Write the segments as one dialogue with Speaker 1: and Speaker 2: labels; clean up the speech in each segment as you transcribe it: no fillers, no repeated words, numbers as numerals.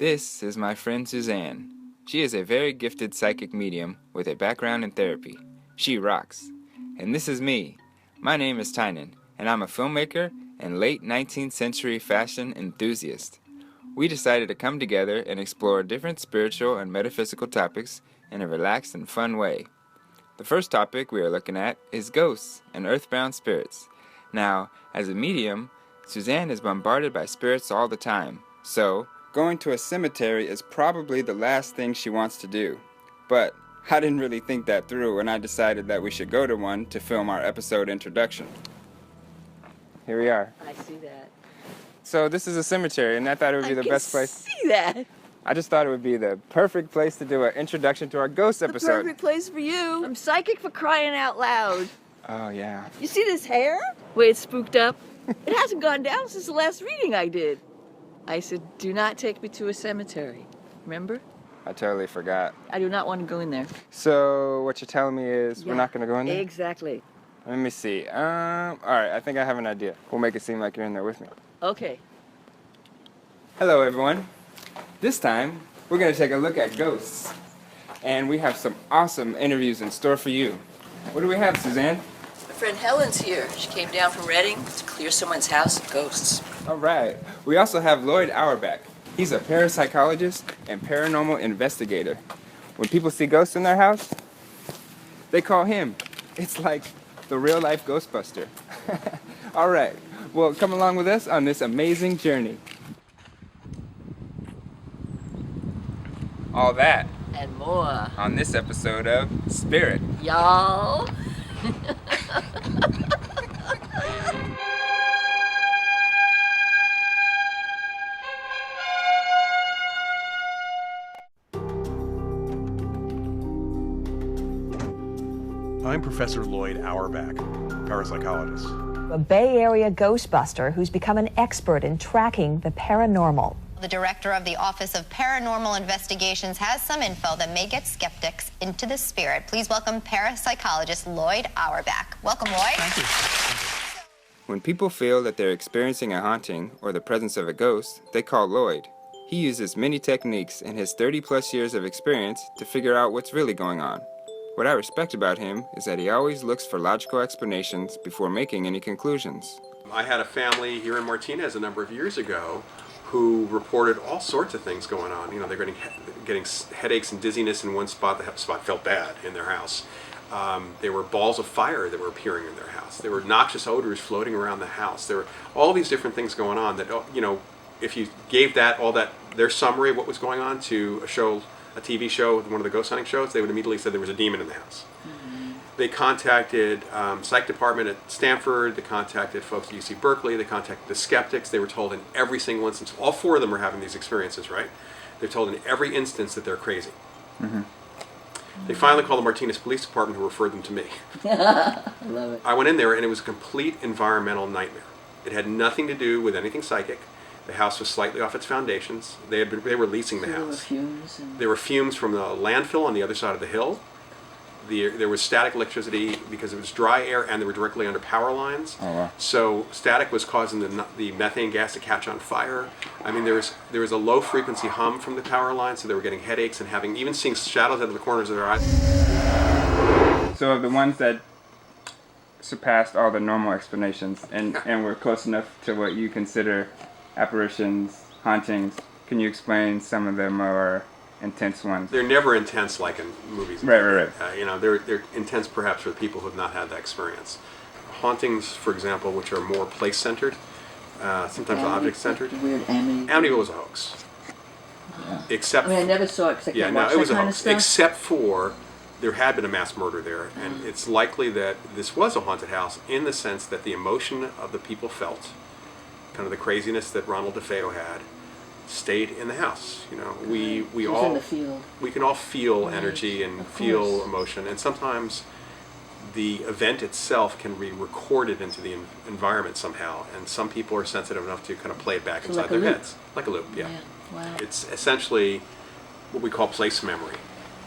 Speaker 1: This is my friend Suzanne. She is a very gifted psychic medium with a background in therapy. She rocks. And this is me. My name is Tynan, and I'm a filmmaker and late 19th century fashion enthusiast. We decided to come together and explore different spiritual and metaphysical topics in a relaxed and fun way. The first topic we are looking at is ghosts and earthbound spirits. Now, as a medium, Suzanne is bombarded by spirits all the time, so going to a cemetery is probably the last thing she wants to do. But I didn't really think that through, and I decided that we should go to one to film our episode introduction. Here we are.
Speaker 2: I see that.
Speaker 1: So this is a cemetery, and I thought it would be the best place.
Speaker 2: I see that.
Speaker 1: I just thought it would be the perfect place to do an introduction to our ghost episode.
Speaker 2: The perfect place for you. I'm psychic for crying out loud.
Speaker 1: Oh, yeah.
Speaker 2: You see this hair? Way it's spooked up? It hasn't gone down since the last reading I did. I said, do not take me to a cemetery. Remember?
Speaker 1: I totally forgot.
Speaker 2: I do not want to go in there.
Speaker 1: So what you're telling me is we're not going to go in there?
Speaker 2: Exactly.
Speaker 1: Let me see. All right, I think I have an idea. We'll make it seem like you're in there with me.
Speaker 2: Okay.
Speaker 1: Hello, everyone. This time, we're going to take a look at ghosts. And we have some awesome interviews in store for you. What do we have, Suzanne?
Speaker 2: My friend Helen's here. She came down from Reading to clear someone's house of ghosts.
Speaker 1: All right. We also have Loyd Auerbach. He's a parapsychologist and paranormal investigator. When people see ghosts in their house, they call him. It's like the real-life Ghostbuster. All right. Well, come along with us on this amazing journey. All that
Speaker 2: And more.
Speaker 1: on this episode of Spirit.
Speaker 2: Y'all.
Speaker 3: I'm Professor Loyd Auerbach, parapsychologist.
Speaker 4: A Bay Area Ghostbuster who's become an expert in tracking the paranormal.
Speaker 5: The director of the Office of Paranormal Investigations has some info that may get skeptics into the spirit. Please welcome parapsychologist Loyd Auerbach. Welcome, Loyd.
Speaker 3: Thank you.
Speaker 1: When people feel that they're experiencing a haunting or the presence of a ghost, they call Loyd. He uses many techniques in his 30-plus years of experience to figure out what's really going on. What I respect about him is that he always looks for logical explanations before making any conclusions.
Speaker 3: I had a family here in Martinez a number of years ago who reported all sorts of things going on. You know, they're getting headaches and dizziness in one spot. The spot felt bad in their house. There were balls of fire that were appearing in their house. There were noxious odors floating around the house. There were all these different things going on that, you know, if you gave their summary of what was going on to a TV show, one of the ghost hunting shows, they would immediately say there was a demon in the house. Mm-hmm. They contacted psych department at Stanford, they contacted folks at UC Berkeley, they contacted the skeptics. They were told in every single instance, all four of them are having these experiences, right? They're told in every instance that they're crazy. Mm-hmm. They finally called the Martinez Police Department, who referred them to me.
Speaker 2: I love it.
Speaker 3: I went in there and it was a complete environmental nightmare. It had nothing to do with anything psychic. The house was slightly off its foundations. They were leasing the house. There were fumes from the landfill on the other side of the hill. There was static electricity because it was dry air and they were directly under power lines.
Speaker 1: Oh, wow.
Speaker 3: So static was causing the methane gas to catch on fire. I mean, there was a low frequency hum from the power line, so they were getting headaches and even seeing shadows out of the corners of their eyes.
Speaker 1: So of the ones that surpassed all the normal explanations and were close enough to what you consider apparitions, hauntings, can you explain some of the more intense ones?
Speaker 3: They're never intense like in movies.
Speaker 1: Right.
Speaker 3: You know, they're intense perhaps for people who have not had that experience. Hauntings, for example, which are more place-centered, sometimes object-centered.
Speaker 2: Weird Amityville.
Speaker 3: Amityville was a hoax.
Speaker 1: Yeah.
Speaker 3: Except
Speaker 2: I never saw it because I can't watch
Speaker 3: it was
Speaker 2: that
Speaker 3: a
Speaker 2: kind
Speaker 3: hoax.
Speaker 2: of stuff.
Speaker 3: Except for there had been a mass murder there, and it's likely that this was a haunted house in the sense that the emotion of the people felt, kind of the craziness that Ronald DeFeo had, stayed in the house. You know, we all
Speaker 2: in the field.
Speaker 3: We can all feel
Speaker 2: Right.
Speaker 3: energy and
Speaker 2: Of
Speaker 3: feel
Speaker 2: course.
Speaker 3: emotion, and sometimes the event itself can be recorded into the environment somehow, and some people are sensitive enough to kind of play it back
Speaker 2: So
Speaker 3: inside
Speaker 2: like a
Speaker 3: their
Speaker 2: loop.
Speaker 3: heads, like a loop. Yeah.
Speaker 2: Wow.
Speaker 3: It's essentially what we call place memory.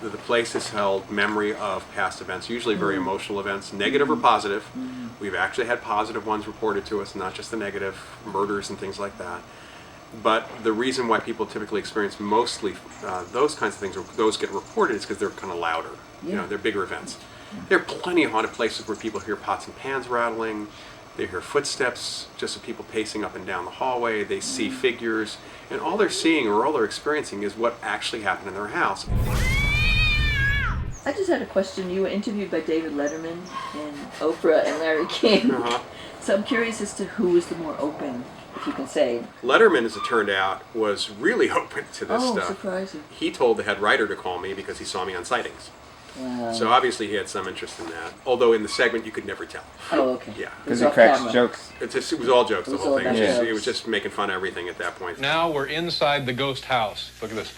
Speaker 3: The place has held memory of past events, usually very emotional events, negative or positive. We've actually had positive ones reported to us, not just the negative, murders and things like that. But the reason why people typically experience mostly those kinds of things, or those get reported, is because they're kind of louder.
Speaker 2: Yeah.
Speaker 3: You know, they're bigger events. There are plenty of haunted places where people hear pots and pans rattling. They hear footsteps, just of people pacing up and down the hallway. They see figures, and all they're seeing or all they're experiencing is what actually happened in their house.
Speaker 2: I just had a question. You were interviewed by David Letterman and Oprah and Larry King.
Speaker 3: Uh-huh.
Speaker 2: So I'm curious as to who was the more open, if you can say.
Speaker 3: Letterman, as it turned out, was really open to this
Speaker 2: Oh,
Speaker 3: stuff.
Speaker 2: surprising.
Speaker 3: He told the head writer to call me because he saw me on sightings.
Speaker 2: Wow.
Speaker 3: So obviously he had some interest in that. Although in the segment you could never tell.
Speaker 2: Oh, okay.
Speaker 3: Yeah.
Speaker 1: Because
Speaker 2: It
Speaker 1: he
Speaker 2: was
Speaker 1: cracks
Speaker 2: off camera.
Speaker 1: jokes.
Speaker 3: It was all jokes,
Speaker 2: It
Speaker 3: the
Speaker 2: was
Speaker 3: whole
Speaker 2: all
Speaker 3: thing.
Speaker 2: about
Speaker 3: It
Speaker 2: jokes.
Speaker 3: was just making fun of everything at that point.
Speaker 6: Now we're inside the ghost house. Look at this.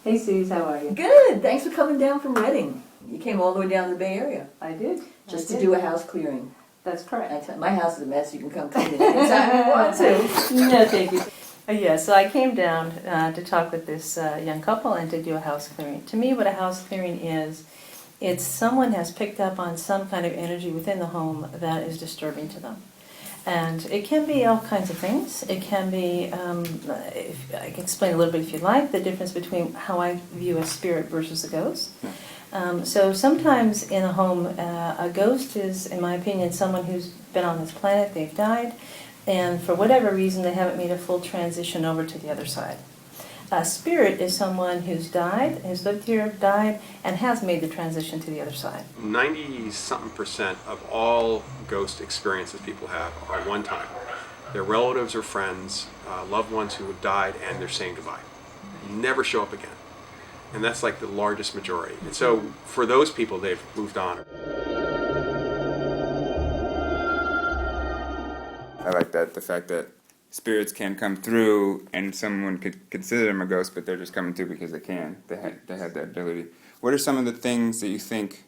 Speaker 7: Hey, Suze, how are you?
Speaker 2: Good. Thanks for coming down from Reading. You came all the way down to the Bay Area
Speaker 7: I did.
Speaker 2: just
Speaker 7: I
Speaker 2: to
Speaker 7: did.
Speaker 2: do a house clearing.
Speaker 7: That's correct.
Speaker 2: My house is a mess. You can come clean it anytime you want to.
Speaker 7: No, thank you. Yeah, so I came down to talk with this young couple and to do a house clearing. To me, what a house clearing is, it's someone has picked up on some kind of energy within the home that is disturbing to them. And it can be all kinds of things. It can be, if, I can explain a little bit if you like, the difference between how I view a spirit versus a ghost. So sometimes in a home, a ghost is, in my opinion, someone who's been on this planet, they've died, and for whatever reason they haven't made a full transition over to the other side. A spirit is someone who's died, who's lived here, died, and has made the transition to the other side.
Speaker 3: 90-something% of all ghost experiences people have are one time. Their relatives or friends, loved ones who have died, and they're saying goodbye. Never show up again. And that's like the largest majority. And so for those people, they've moved on.
Speaker 1: I like that, the fact that spirits can come through and someone could consider them a ghost, but they're just coming through because they can. They have that ability. What are some of the things that you think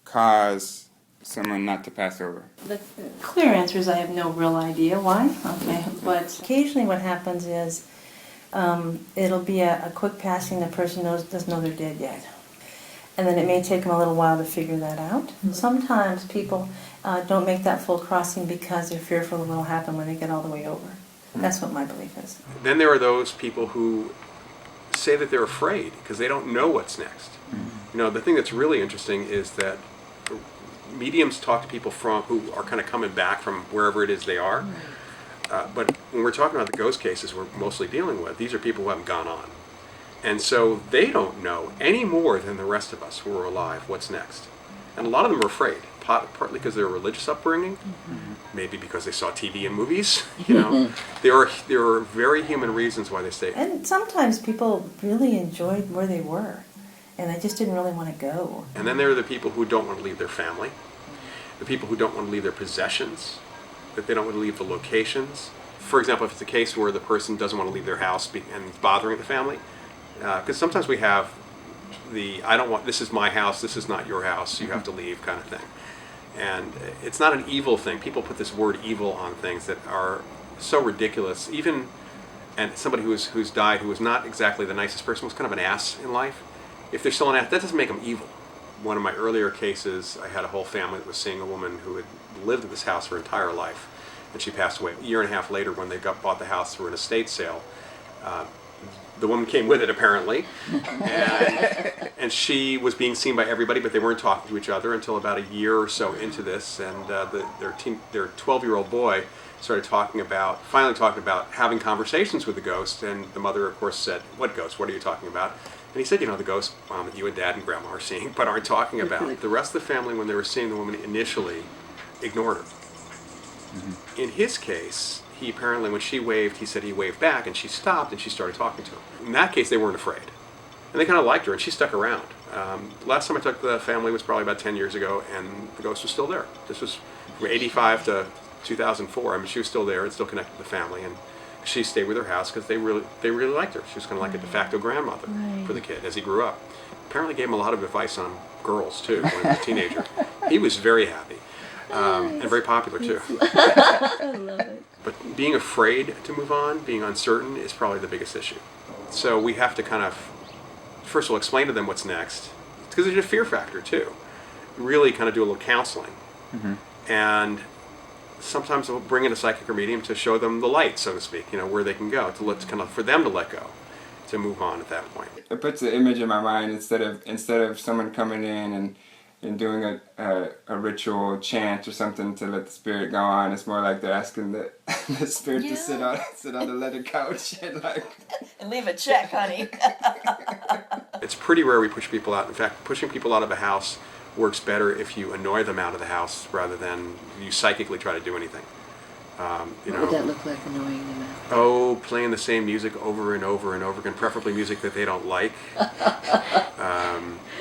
Speaker 1: cause someone not to pass over?
Speaker 7: The clear answer is I have no real idea why. Okay, but occasionally what happens is it'll be a quick passing. The person doesn't know they're dead yet, and then it may take them a little while to figure that out. Sometimes people don't make that full crossing because they're fearful of what will happen when they get all the way over. That's what my belief is.
Speaker 3: Then there are those people who say that they're afraid because they don't know what's next. You know, the thing that's really interesting is that mediums talk to people who are kind of coming back from wherever it is they are. But when we're talking about the ghost cases we're mostly dealing with, these are people who haven't gone on. And so they don't know any more than the rest of us who are alive what's next. And a lot of them are afraid, partly because of their religious upbringing, maybe because they saw TV and movies. You know, there are very human reasons why they stay.
Speaker 7: And sometimes people really enjoyed where they were, and they just didn't really want to go.
Speaker 3: And then there are the people who don't want to leave their family, the people who don't want to leave their possessions, that they don't want to leave the locations. For example, if it's a case where the person doesn't want to leave their house and it's bothering the family, because sometimes we have this is my house, this is not your house, you have to leave kind of thing. And it's not an evil thing. People put this word evil on things that are so ridiculous. And somebody who's died, who was not exactly the nicest person, was kind of an ass in life. If they're still an ass, that doesn't make them evil. One of my earlier cases, I had a whole family that was seeing a woman who had lived in this house her entire life, and she passed away. A year and a half later, when they bought the house through an estate sale, the woman came with it apparently, and she was being seen by everybody, but they weren't talking to each other until about a year or so into this, and their 12-year-old boy started finally talking about having conversations with the ghost, and the mother, of course, said, "What ghost? What are you talking about?" And he said, "You know, the ghost that you and Dad and Grandma are seeing, but aren't talking about." The rest of the family, when they were seeing the woman initially, ignored her. In his case, he apparently, when she waved, he said he waved back, and she stopped, and she started talking to him. In that case, they weren't afraid. And they kind of liked her, and she stuck around. Last time I took the family was probably about 10 years ago, and the ghost was still there. This was from 85 to 2004. I mean, she was still there and still connected to the family, and she stayed with her house because they really liked her. She was kind of like a de facto grandmother for the kid as he grew up. Apparently gave him a lot of advice on girls, too, when he was a teenager. He was very happy. And very popular too.
Speaker 2: I love it.
Speaker 3: But being afraid to move on, being uncertain, is probably the biggest issue. So we have to kind of, first of all, explain to them what's next, because there's a fear factor too. Really kind of do a little counseling, and sometimes we'll bring in a psychic or medium to show them the light, so to speak, where they can go, for them to let go, to move on at that point.
Speaker 1: It puts an image in my mind instead of someone coming in and doing a ritual chant or something to let the spirit go on. It's more like they're asking the spirit to sit on the leather couch and
Speaker 2: And leave a check, honey.
Speaker 3: It's pretty rare we push people out. In fact, pushing people out of a house works better if you annoy them out of the house rather than you psychically try to do anything.
Speaker 2: What would that look like, annoying them out?
Speaker 3: Oh, playing the same music over and over and over again, preferably music that they don't like.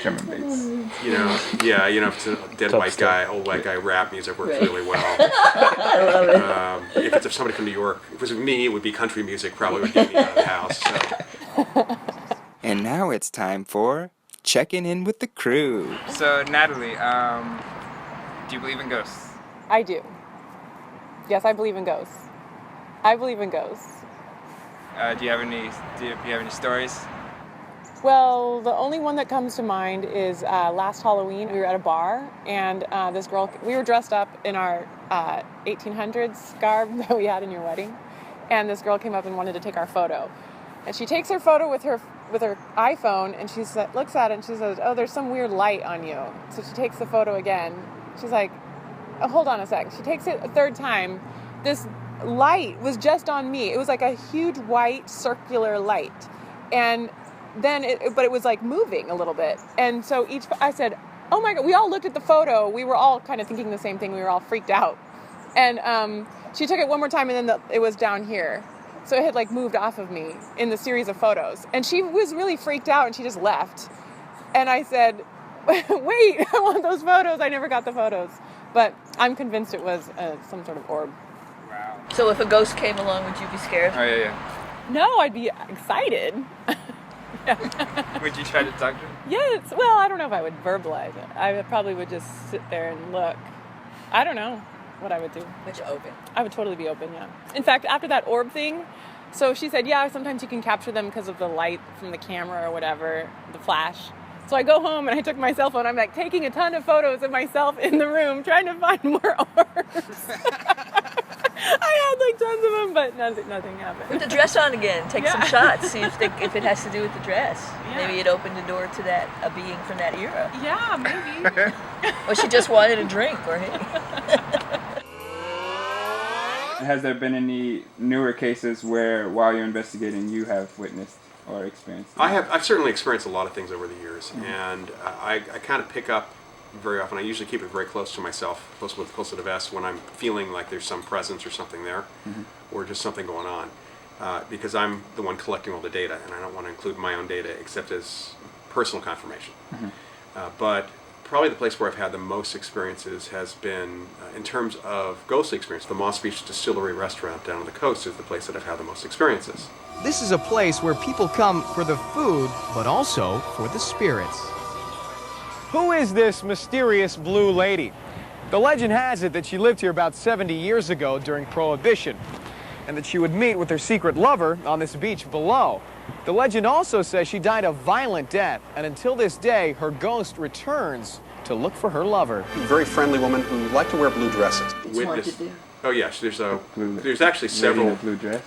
Speaker 1: drum and bass.
Speaker 3: If it's a dead old white guy rap music works really well.
Speaker 2: I love it.
Speaker 3: If it's somebody from New York, if it was me, it would be country music, probably would get me out of the house. So.
Speaker 1: And now it's time for checking in with the crew. So, Natalie, do you believe in ghosts?
Speaker 8: I do. Yes, I believe in ghosts. I believe in ghosts.
Speaker 1: Do you have any stories?
Speaker 8: Well, the only one that comes to mind is last Halloween. We were at a bar, and this girl, we were dressed up in our 1800s garb that we had in your wedding, and this girl came up and wanted to take our photo. And she takes her photo with her iPhone, and she looks at it and she says, "Oh, there's some weird light on you." So she takes the photo again. She's like, "Oh, hold on a sec." She takes it a third time. This light was just on me. It was like a huge white circular light, and then but it was like moving a little bit. And so I said, "Oh my God!" We all looked at the photo. We were all kind of thinking the same thing. We were all freaked out. And she took it one more time, and then it was down here. So it had like moved off of me in the series of photos. And she was really freaked out, and she just left. And I said, "Wait, I want those photos." I never got the photos. But I'm convinced it was some sort of orb.
Speaker 1: Wow.
Speaker 2: So if a ghost came along, would you be scared?
Speaker 1: Oh, yeah.
Speaker 8: No, I'd be excited.
Speaker 1: Would you try to talk to him?
Speaker 8: Yes. Well, I don't know if I would verbalize it. I probably would just sit there and look. I don't know what I would do.
Speaker 2: But you're open.
Speaker 8: I would totally be open, yeah. In fact, after that orb thing, so she said, yeah, sometimes you can capture them because of the light from the camera or whatever, the flash. So I go home and I took my cell phone. I'm like taking a ton of photos of myself in the room trying to find more orbs. I had like tons of them, but nothing happened.
Speaker 2: Put the dress on again. Take some shots. See if it has to do with the dress. Yeah. Maybe it opened the door to a being from that era.
Speaker 8: Yeah, maybe.
Speaker 2: Or she just wanted a drink, or hey.
Speaker 1: Has there been any newer cases where, while you're investigating, you have witnessed or experienced?
Speaker 3: I've certainly experienced a lot of things over the years, and I kind of pick up very often. I usually keep it very close to myself, close to the vest, when I'm feeling like there's some presence or something there, or just something going on, because I'm the one collecting all the data, and I don't want to include my own data except as personal confirmation. But probably the place where I've had the most experiences has been, in terms of ghostly experience, the Moss Beach Distillery restaurant down on the coast is the place that I've had the most experiences.
Speaker 9: This is a place where people come for the food, but also for the spirits.
Speaker 10: Who is this mysterious blue lady? The legend has it that she lived here about 70 years ago during Prohibition, and that she would meet with her secret lover on this beach below. The legend also says she died a violent death, and until this day, her ghost returns to look for her lover.
Speaker 3: A very friendly woman who liked to wear blue dresses. Oh yes, there's actually several.
Speaker 1: In a blue dress?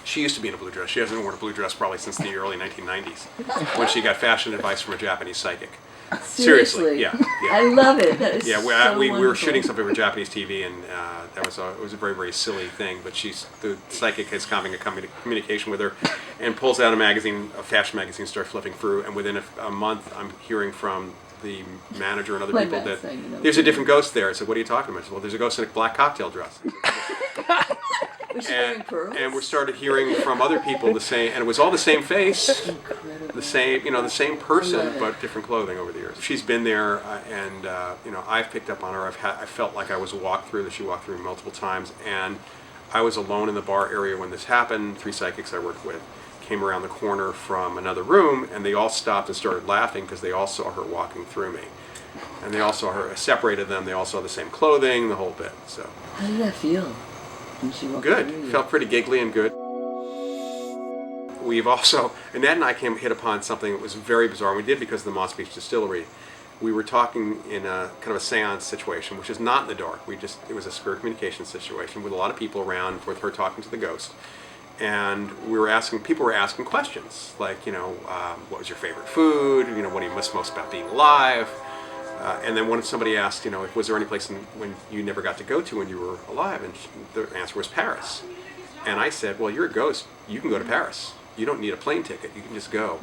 Speaker 3: She used to be in a blue dress. She hasn't worn a blue dress probably since the early 1990s, when she got fashion advice from a Japanese psychic.
Speaker 2: Seriously?
Speaker 3: Yeah.
Speaker 2: I love it. That is
Speaker 3: we were shooting something for Japanese TV, and it was a very, very silly thing. But the psychic is having a communication with her, and pulls out a fashion magazine, starts flipping through, and within a month, I'm hearing from the manager and other people that there's a different ghost there. I said, "What are you talking about?" I said, "Well, there's a ghost in a black cocktail dress." And we started hearing from other people the same, and it was all the same face, the same person, but different clothing over the years. She's been there, and I've picked up on her. I felt like I was walked through, that she walked through multiple times, and I was alone in the bar area when this happened. 3 psychics I worked with came around the corner from another room, and they all stopped and started laughing because they all saw her walking through me, and they all saw her. I separated them. They all saw the same clothing, the whole bit. So
Speaker 2: how did that feel?
Speaker 3: Good. Felt pretty giggly and good. We've also, Annette and I hit upon something that was very bizarre, and we did because of the Moss Beach Distillery. we were talking in a kind of a seance situation, which is not in the dark. It was a spirit communication situation with a lot of people around, with her talking to the ghost. And people were asking questions like, what was your favorite food? What do you miss most about being alive? And then somebody asked, was there any place when you never got to go to when you were alive? And the answer was Paris. And I said, well, you're a ghost. You can go to Paris. You don't need a plane ticket. You can just go.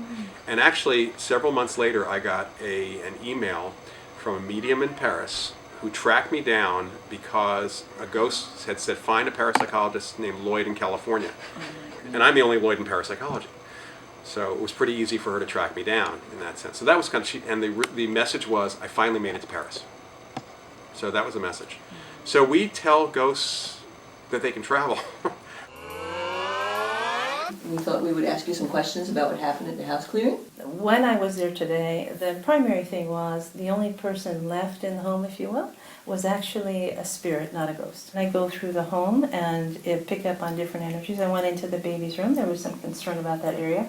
Speaker 3: And actually, several months later, I got an email from a medium in Paris who tracked me down because a ghost had said, find a parapsychologist named Loyd in California. And I'm the only Loyd in parapsychology. So it was pretty easy for her to track me down in that sense. So that was kind of, and the message was, I finally made it to Paris. So that was the message. So we tell ghosts that they can travel.
Speaker 2: We thought we would ask you some questions about what happened at the house clearing.
Speaker 7: When I was there today, the primary thing was the only person left in the home, if you will, was actually a spirit, not a ghost. And I go through the home and it picked up on different energies. I went into the baby's room. There was some concern about that area.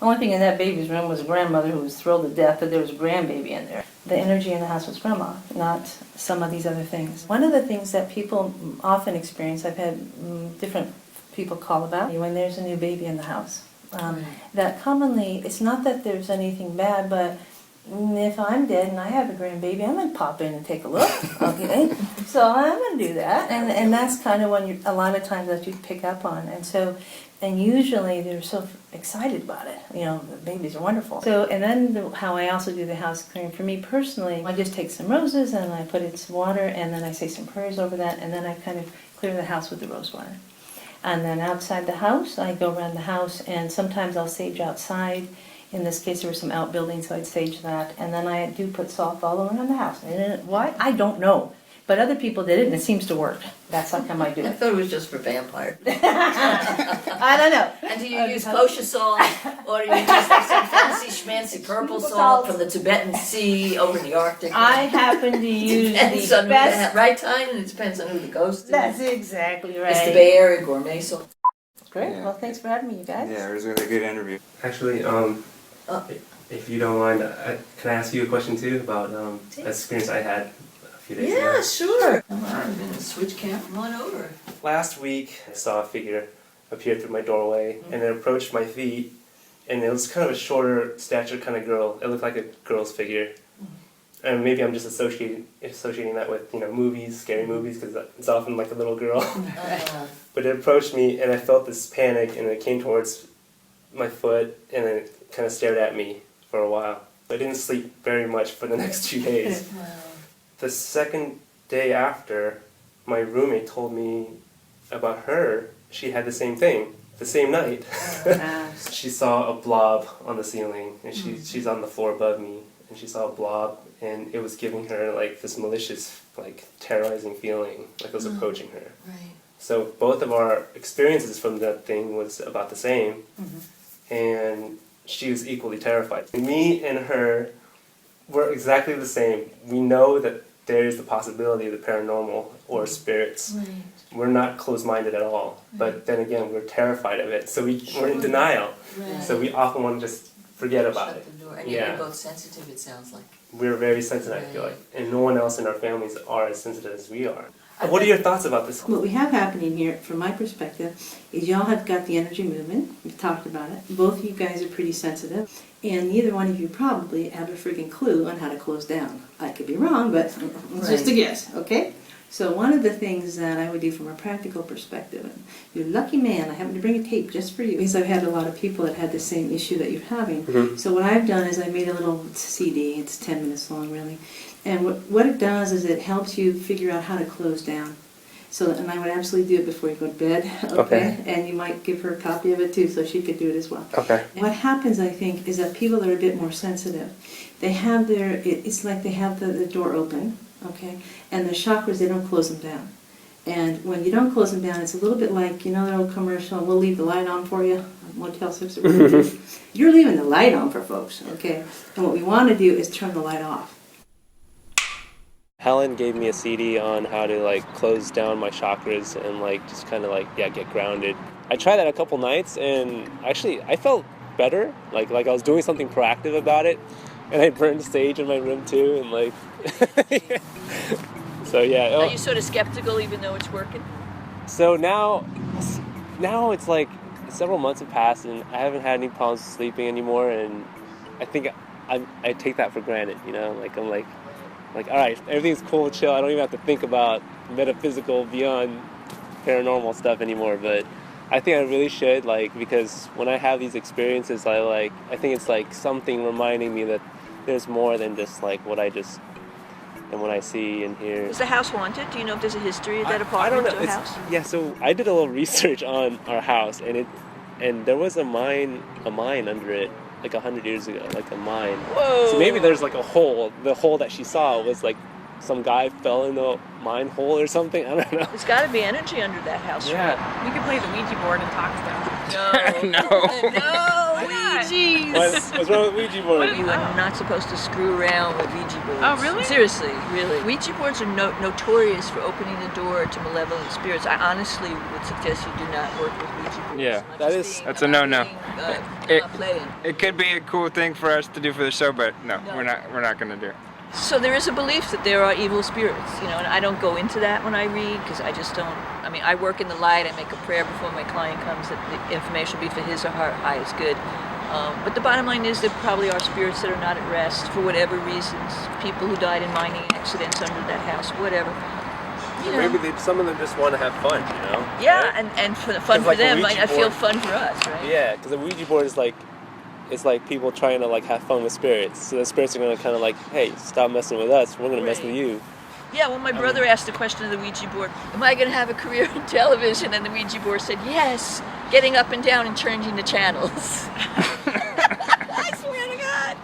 Speaker 7: The only thing in that baby's room was a grandmother who was thrilled to death that there was a grandbaby in there. The energy in the house was grandma, not some of these other things. One of the things that people often experience, I've had different people call about when there's a new baby in the house. That commonly, it's not that there's anything bad, but if I'm dead and I have a grandbaby, I'm going to pop in and take a look, okay? So I'm going to do that, and that's kind of when a lot of times that you pick up on, and usually they're so excited about it. The babies are wonderful. So, and then how I also do the house clearing, for me personally, I just take some roses and I put in some water, and then I say some prayers over that, and then I kind of clear the house with the rose water. And then outside the house, I go around the house, and sometimes I'll sage outside. In this case, there were some outbuildings, so I'd sage that. And then I do put salt all around the house. And why? I don't know. But other people did it, and it seems to work. That's how come I do
Speaker 2: I
Speaker 7: it.
Speaker 2: thought it was just for vampires.
Speaker 7: I don't know.
Speaker 2: And do you use kosher salt, or do you use like some fancy schmancy purple salt from the Tibetan Sea over the Arctic?
Speaker 7: I happen to use
Speaker 2: depends
Speaker 7: the
Speaker 2: on
Speaker 7: best.
Speaker 2: right time, and it depends on who the ghost is.
Speaker 7: That's exactly right.
Speaker 2: It's the Bay Area gourmet salt.
Speaker 7: Great.
Speaker 1: Yeah.
Speaker 7: Well, thanks for having me, you guys.
Speaker 1: Yeah, it was a really good interview.
Speaker 11: Actually, if you don't mind, can I ask you a question too about an experience I had a few days ago?
Speaker 2: Yeah, sure. Come on, I'm going to switch camp. Come on over.
Speaker 11: Last week, I saw a figure appear through my doorway, and it approached my feet, and it was kind of a shorter stature kind of girl. It looked like a girl's figure. And maybe I'm just associating that with movies, scary movies, because it's often like a little girl. But it approached me, and I felt this panic, and it came towards my foot, and it kind of stared at me for a while. I didn't sleep very much for the next 2 days.
Speaker 2: Wow.
Speaker 11: The second day after, my roommate told me about her. She had the same thing, the same night. She saw a blob on the ceiling, and she's on the floor above me, and she saw a blob, and it was giving her like this malicious, like terrorizing feeling, like it was approaching her.
Speaker 2: Right.
Speaker 11: So both of our experiences from that thing was about the same, and she was equally terrified. Me and her were exactly the same. We know that there is the possibility of the paranormal or spirits.
Speaker 2: Right.
Speaker 11: We're not closed-minded at all, but then again, we're terrified of it. So we're in denial.
Speaker 2: Right.
Speaker 11: So we often want to just forget about it.
Speaker 2: Shut the door. And you're both sensitive, it sounds like.
Speaker 11: We're very sensitive, I feel like, and no one else in our families are as sensitive as we are. What are your thoughts about this?
Speaker 7: What we have happening here, from my perspective, is y'all have got the energy movement. We've talked about it. Both of you guys are pretty sensitive, and neither one of you probably have a friggin' clue on how to close down. I could be wrong, but it's just a guess, okay? So one of the things that I would do from a practical perspective, and you're a lucky man, I happen to bring a tape just for you, because I've had a lot of people that had the same issue that you're having. So what I've done is I made a little CD, it's 10 minutes long really, and what it does is it helps you figure out how to close down. So, and I would absolutely do it before you go to bed, okay? And you might give her a copy of it too, so she could do it as well.
Speaker 11: Okay.
Speaker 7: What happens, I think, is that people that are a bit more sensitive, they have it's like they have the door open, okay? And the chakras, they don't close them down. And when you don't close them down, it's a little bit like, that old commercial, we'll leave the light on for you, Motel 6 or whatever. You're leaving the light on for folks, okay? And what we want to do is turn the light off.
Speaker 11: Helen gave me a CD on how to close down my chakras and just kind of get grounded. I tried that a couple nights and actually I felt better, like I was doing something proactive about it. And I burned sage in my room too, and like, so yeah.
Speaker 2: Are you sort of skeptical even though it's working?
Speaker 11: So now it's like several months have passed, and I haven't had any problems sleeping anymore, and I think I take that for granted, you know? Like, I'm like, all right, everything's cool, chill. I don't even have to think about metaphysical beyond paranormal stuff anymore, but I think I really should, like, because when I have these experiences, I think it's like something reminding me that there's more than just like what I see and hear.
Speaker 2: Is the house haunted? Do you know if there's a history of that apartment or house?
Speaker 11: Yeah, so I did a little research on our house, and there was a mine under it, like 100 years ago, like a mine.
Speaker 2: Whoa!
Speaker 11: So maybe there's like a hole. The hole that she saw was like some guy fell in the mine hole or something. I don't know.
Speaker 2: There's got to be energy under that house.
Speaker 11: Yeah.
Speaker 8: We could play the Ouija board and talk stuff.
Speaker 2: No, Ouija's.
Speaker 11: What's wrong with Ouija board?
Speaker 2: You are not supposed to screw around with Ouija boards.
Speaker 8: Oh, really?
Speaker 2: Seriously, really. Ouija boards are notorious for opening the door to malevolent spirits. I honestly would suggest you do not work with Ouija boards.
Speaker 1: Yeah, that's a no-no.
Speaker 2: Playing.
Speaker 1: It could be a cool thing for us to do for the show, but no. We're not gonna do it.
Speaker 2: So there is a belief that there are evil spirits, you know, and I don't go into that when I read because I just don't. I mean, I work in the light. I make a prayer before my client comes that the information will be for his or her highest good. But the bottom line is there probably are spirits that are not at rest for whatever reasons. People who died in mining accidents under that house, whatever. You know.
Speaker 11: Maybe some of them just want to have fun, you know?
Speaker 2: Yeah,
Speaker 11: right?
Speaker 2: and for fun for
Speaker 11: like
Speaker 2: them,
Speaker 11: I
Speaker 2: feel fun for us, right?
Speaker 11: Yeah, because the Ouija board is like, it's like people trying to like have fun with spirits. So the spirits are going to kind of like, hey, stop messing with us. We're going to mess with you.
Speaker 2: Yeah, well, my brother asked the question of the Ouija board, am I going to have a career in television? And the Ouija board said, yes, getting up and down and changing the channels. I swear to God.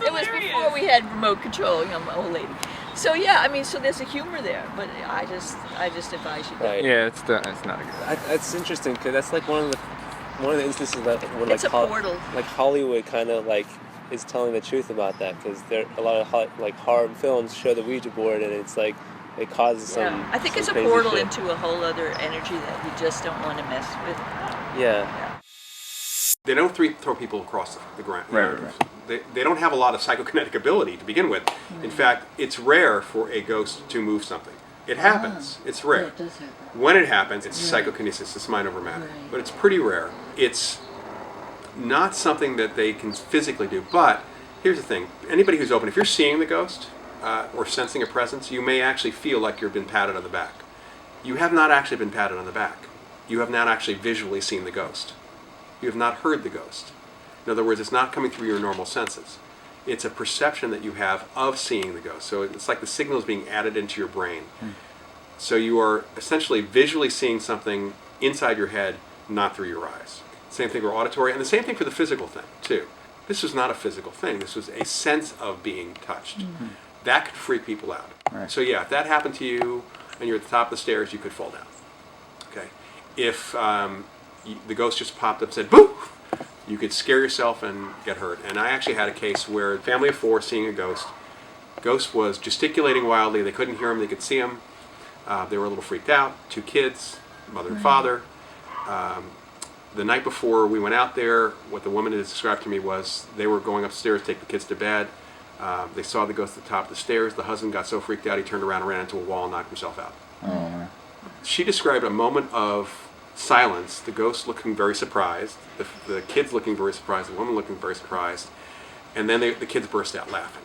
Speaker 2: It was before we had remote control, you know, my old lady. So yeah, I mean, so there's a humor there, but I just advise you.
Speaker 11: Right.
Speaker 1: Yeah, it's not a good.
Speaker 11: That's interesting because that's like one of the instances that where
Speaker 2: It's a portal.
Speaker 11: Like Hollywood kind of like is telling the truth about that because there a lot of like horror films show the Ouija board and it's like it causes some.
Speaker 2: I think
Speaker 11: some
Speaker 2: it's a
Speaker 11: crazy
Speaker 2: portal
Speaker 11: shit.
Speaker 2: into a whole other energy that you just don't want to mess with.
Speaker 11: Yeah.
Speaker 3: They don't throw people across the ground.
Speaker 1: Right.
Speaker 3: They don't have a lot of psychokinetic ability to begin with. In fact, it's rare for a ghost to move something. It happens. It's rare.
Speaker 2: Yeah, it does happen.
Speaker 3: When it happens, it's psychokinesis. It's mind over matter. But it's pretty rare. It's not something that they can physically do. But here's the thing. Anybody who's open, if you're seeing the ghost or sensing a presence, you may actually feel like you've been patted on the back. You have not actually been patted on the back. You have not actually visually seen the ghost. You have not heard the ghost. In other words, it's not coming through your normal senses. It's a perception that you have of seeing the ghost. So it's like the signal is being added into your brain. So you are essentially visually seeing something inside your head, not through your eyes. Same thing for auditory, and the same thing for the physical thing, too. This was not a physical thing. This was a sense of being touched. That could freak people out.
Speaker 1: Right.
Speaker 3: So yeah, if that happened to you and you're at the top of the stairs, you could fall down. Okay. If the ghost just popped up and said, boo! You could scare yourself and get hurt. And I actually had a case where a family of 4 seeing a ghost. Ghost was gesticulating wildly. They couldn't hear him. They could see him. They were a little freaked out. 2 kids, mother and father. The night before we went out there, what the woman had described to me was they were going upstairs to take the kids to bed. They saw the ghost at the top of the stairs. The husband got so freaked out he turned around and ran into a wall and knocked himself out.
Speaker 1: Oh, man.
Speaker 3: She described a moment of silence, the ghost looking very surprised, the kids looking very surprised, the woman looking very surprised, and then the kids burst out laughing.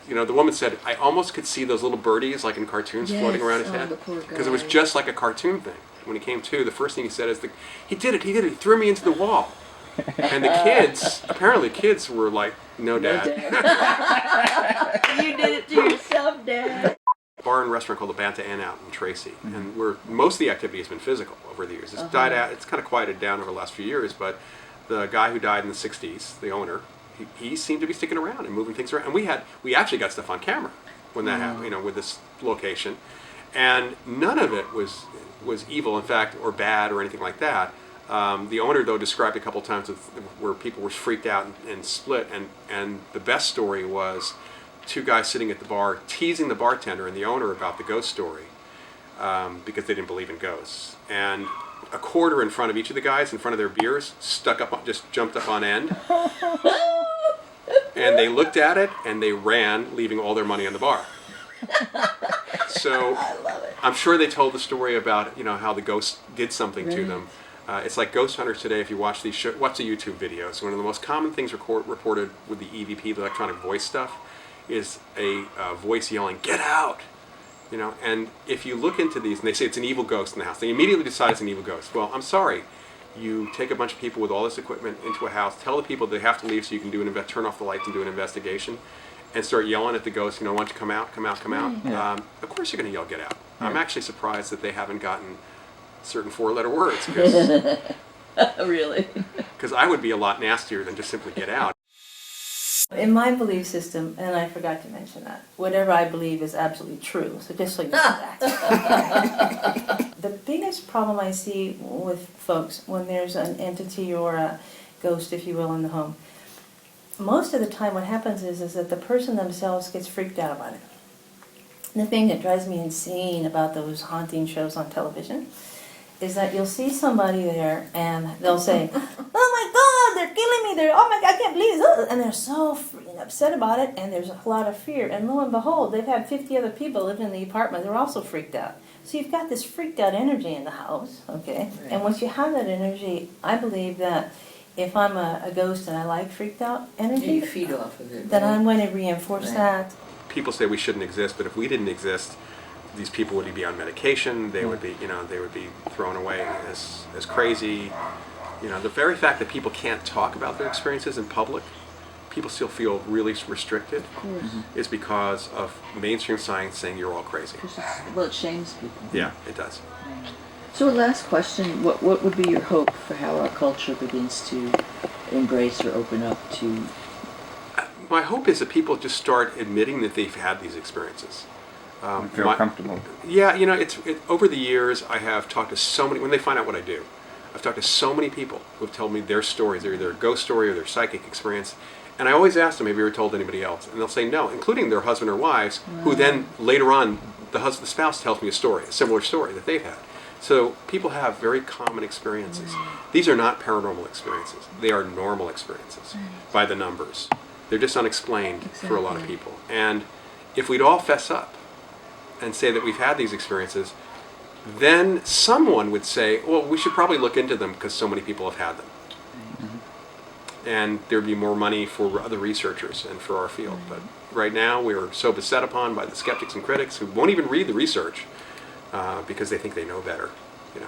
Speaker 3: You know, the woman said, I almost could see those little birdies like in cartoons floating around his head. Because it was just like a cartoon thing. When he came to, the first thing he said is, he did it, he threw me into the wall. And the kids, apparently kids were like, no, Dad.
Speaker 2: You did it to yourself, Dad.
Speaker 3: Bar and restaurant called the Banta Inn out in Tracy, and where most of the activity has been physical over the years. It's died out. It's kind of quieted down over the last few years, but the guy who died in the '60s, the owner, he seemed to be sticking around and moving things around. And we actually got stuff on camera when that happened, you know, with this location, and none of it was evil, in fact, or bad or anything like that. The owner, though, described a couple times where people were freaked out and split, and the best story was 2 guys sitting at the bar teasing the bartender and the owner about the ghost story because they didn't believe in ghosts. And a quarter in front of each of the guys, in front of their beers, just jumped up on end. And they looked at it and they ran, leaving all their money on the bar. So
Speaker 2: I love it.
Speaker 3: I'm sure they told the story about how the ghost did something to them. It's like ghost hunters today. If you watch these watch the YouTube videos, one of the most common things reported with the EVP, the electronic voice stuff, is a voice yelling, "Get out!" And if you look into these and they say it's an evil ghost in the house, they immediately decide it's an evil ghost. Well, I'm sorry. You take a bunch of people with all this equipment into a house, tell the people they have to leave so you can turn off the lights and do an investigation, and start yelling at the ghost, why don't you come out, come out, come out.
Speaker 1: Yeah.
Speaker 3: Of course you're going to yell, "Get out." Yeah. I'm actually surprised that they haven't gotten certain 4-letter words.
Speaker 2: Really?
Speaker 3: Because I would be a lot nastier than just simply "get out."
Speaker 7: In my belief system, and I forgot to mention that, whatever I believe is absolutely true, so just so you know that. The biggest problem I see with folks when there's an entity or a ghost, if you will, in the home, most of the time what happens is that the person themselves gets freaked out about it. The thing that drives me insane about those haunting shows on television is that you'll see somebody there and they'll say, "Oh my God, they're killing me, oh my God, I can't believe this," and they're so freaking upset about it, and there's a lot of fear, and lo and behold, they've had 50 other people living in the apartment, they're also freaked out. So you've got this freaked out energy in the house, okay? Right. And once you have that energy, I believe that if I'm a ghost and I like freaked out energy,
Speaker 2: you feed off of it,
Speaker 7: then I'm going to reinforce that.
Speaker 3: People say we shouldn't exist, but if we didn't exist, these people would be on medication. They would be, they would be thrown away as crazy. The very fact that people can't talk about their experiences in public, people still feel really restricted, is because of mainstream science saying you're all crazy.
Speaker 2: Well, it shames people.
Speaker 3: Yeah, it does.
Speaker 2: So, last question: what would be your hope for how our culture begins to embrace or open up to?
Speaker 3: My hope is that people just start admitting that they've had these experiences.
Speaker 1: Feel comfortable.
Speaker 3: Yeah, over the years, I have talked to so many, when they find out what I do, I've talked to so many people who have told me their stories, either their ghost story or their psychic experience, and I always ask them, "Have you ever told anybody else?" And they'll say no, including their husband or wives, who then later on, the spouse tells me a similar story that they've had. So people have very common experiences. These are not paranormal experiences. They are normal experiences by the numbers. They're just unexplained for a lot of people. And if we'd all fess up and say that we've had these experiences, then someone would say, well, we should probably look into them because so many people have had them. And there'd be more money for other researchers and for our field. But right now we're so beset upon by the skeptics and critics who won't even read the research because they think they know better. It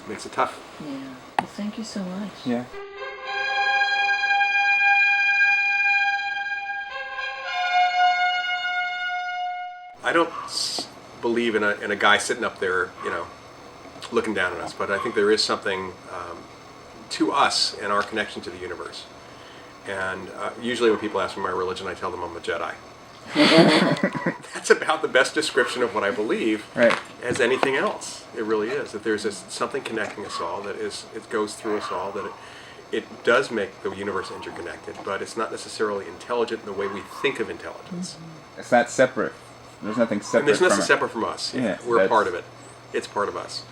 Speaker 3: makes it tough.
Speaker 2: Yeah. Well, thank you so much.
Speaker 1: Yeah.
Speaker 3: I don't believe in a guy sitting up there, looking down on us, but I think there is something to us and our connection to the universe. And usually when people ask me my religion, I tell them I'm a Jedi. That's about the best description of what I believe as anything else. It really is. That there's something connecting us all, that it goes through us all, that it does make the universe interconnected, but it's not necessarily intelligent in the way we think of intelligence.
Speaker 1: It's not separate. There's nothing separate.
Speaker 3: And there's nothing separate from us.
Speaker 1: Yeah,
Speaker 3: we're a part of it. It's part of us.